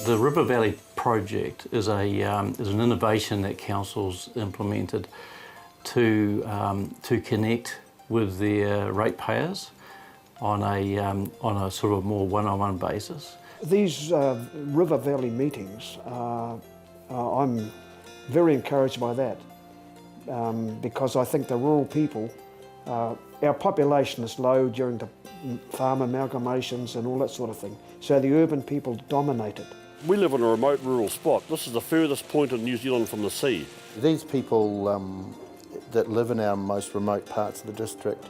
The River Valley project is an innovation that councils implemented to connect with their ratepayers on a sort of more one-on-one basis. These River Valley meetings, I'm very encouraged by that because I think the rural people, our population is low during the farm amalgamations and all that sort of thing, so the urban people dominate it. We live in a remote rural spot. This is the furthest point in New Zealand from the sea. These people that live in our most remote parts of the district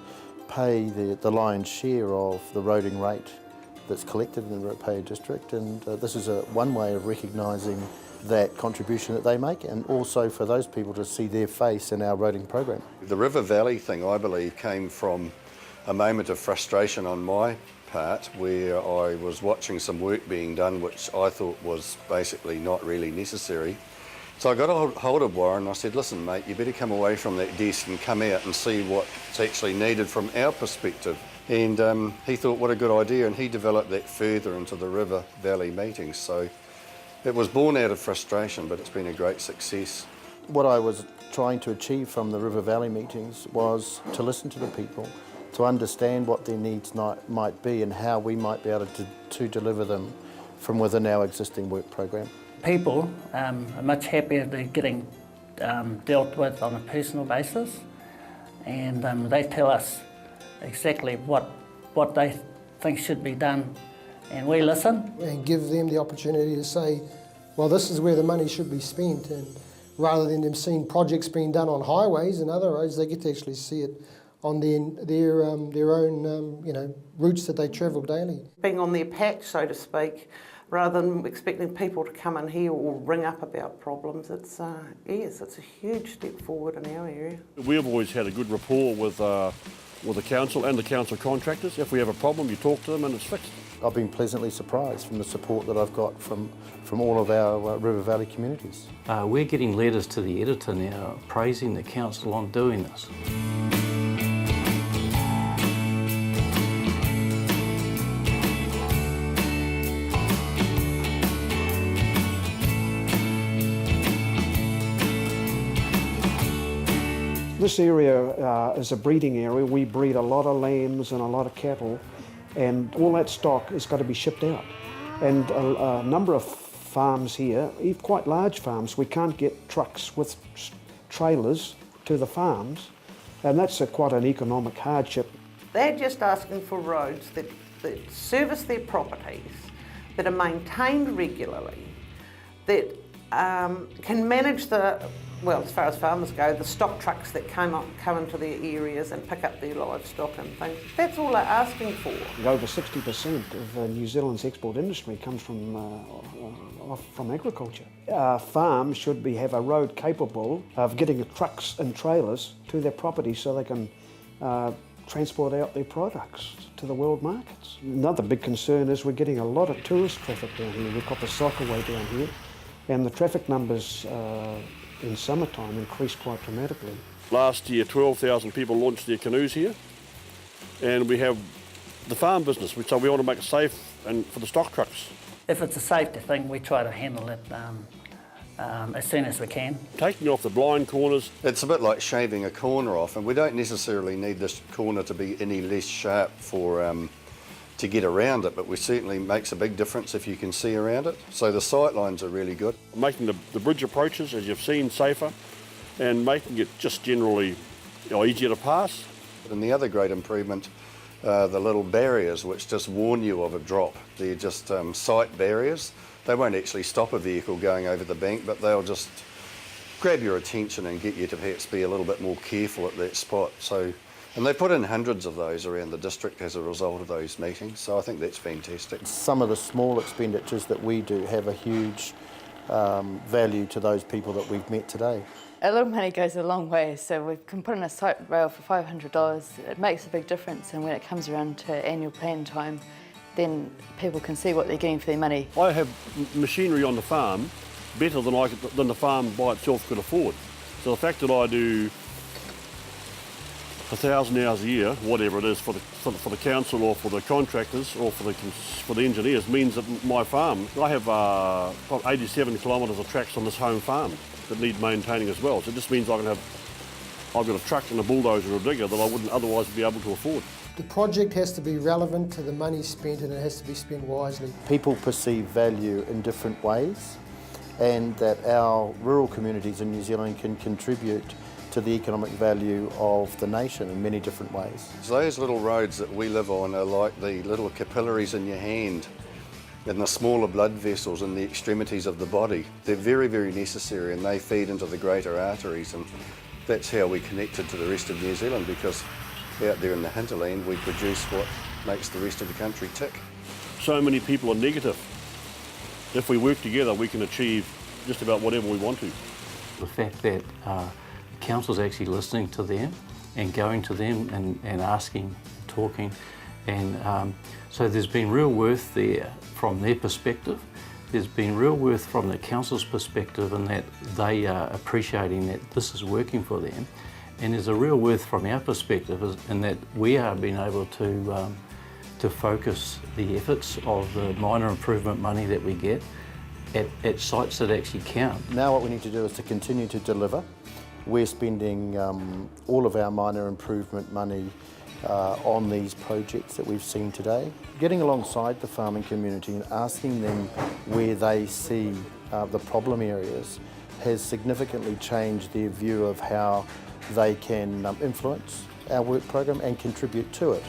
pay the lion's share of the roading rate that's collected in the Ruapehu district, and this is one way of recognising that contribution that they make, and also for those people to see their face in our roading program. The River Valley thing, I believe, came from a moment of frustration on my part where I was watching some work being done which I thought was basically not really necessary. So I got a hold of Warren and I said, listen mate, you better come away from that desk and come out and see what's actually needed from our perspective. And he thought what a good idea, and he developed that further into the River Valley meetings. So it was born out of frustration, but it's been a great success. What I was trying to achieve from the River Valley meetings was to listen to the people, to understand what their needs might be and how we might be able to deliver them from within our existing work program. People are much happier they're getting dealt with on a personal basis, and they tell us exactly what they think should be done, and we listen. And give them the opportunity to say, well, this is where the money should be spent, and rather than them seeing projects being done on highways and other roads, they get to actually see it on their own routes that they travel daily. Being on their patch, so to speak, rather than expecting people to come in here or ring up about problems, it's a huge step forward in our area. We've always had a good rapport with the council and the council contractors. If we have a problem, you talk to them and it's fixed. I've been pleasantly surprised from the support that I've got from all of our River Valley communities. We're getting letters to the editor now praising the council on doing this. This area is a breeding area. We breed a lot of lambs and a lot of cattle, and all that stock has got to be shipped out. And a number of farms here, quite large farms, we can't get trucks with trailers to the farms, and that's quite an economic hardship. They're just asking for roads that service their properties, that are maintained regularly, that can manage as far as farmers go, the stock trucks that come into their areas and pick up their livestock and things. That's all they're asking for. Over 60% of New Zealand's export industry comes from agriculture. Farms should have a road capable of getting trucks and trailers to their property so they can transport out their products to the world markets. Another big concern is we're getting a lot of tourist traffic down here. We've got the cycleway down here, and the traffic numbers in summertime increased quite dramatically. Last year, 12,000 people launched their canoes here, and we have the farm business, so we want to make it safe and for the stock trucks. If it's a safety thing, we try to handle it as soon as we can. Taking off the blind corners. It's a bit like shaving a corner off, and we don't necessarily need this corner to be any less sharp to get around it, but we certainly makes a big difference if you can see around it. So the sight lines are really good. Making the bridge approaches, as you've seen, safer, and making it just generally easier to pass. And the other great improvement, the little barriers which just warn you of a drop. They're just sight barriers. They won't actually stop a vehicle going over the bank, but they'll just grab your attention and get you to perhaps be a little bit more careful at that spot. And they put in hundreds of those around the district as a result of those meetings, so I think that's fantastic. Some of the small expenditures that we do have a huge value to those people that we've met today. A little money goes a long way, so we can put in a sight rail for $500. It makes a big difference, and when it comes around to annual plan time, then people can see what they're getting for their money. I have machinery on the farm better than the farm by itself could afford. So the fact that I do 1,000 hours a year, whatever it is, for the council or for the contractors or for the engineers, means that my farm, I have 87 kilometres of tracks on this home farm that need maintaining as well. So it just means I've got a truck and a bulldozer or a digger that I wouldn't otherwise be able to afford. The project has to be relevant to the money spent, and it has to be spent wisely. People perceive value in different ways, and that our rural communities in New Zealand can contribute to the economic value of the nation in many different ways. So those little roads that we live on are like the little capillaries in your hand and the smaller blood vessels in the extremities of the body. They're very, very necessary, and they feed into the greater arteries, and that's how we connected to the rest of New Zealand, because out there in the hinterland we produce what makes the rest of the country tick. So many people are negative. If we work together, we can achieve just about whatever we want to. The fact that council's actually listening to them and going to them and asking, talking, and so there's been real worth there from their perspective. There's been real worth from the council's perspective in that they are appreciating that this is working for them, and there's a real worth from our perspective in that we are being able to focus the efforts of the minor improvement money that we get at sites that actually count. Now what we need to do is to continue to deliver. We're spending all of our minor improvement money on these projects that we've seen today. Getting alongside the farming community and asking them where they see the problem areas has significantly changed their view of how they can influence our work program and contribute to it.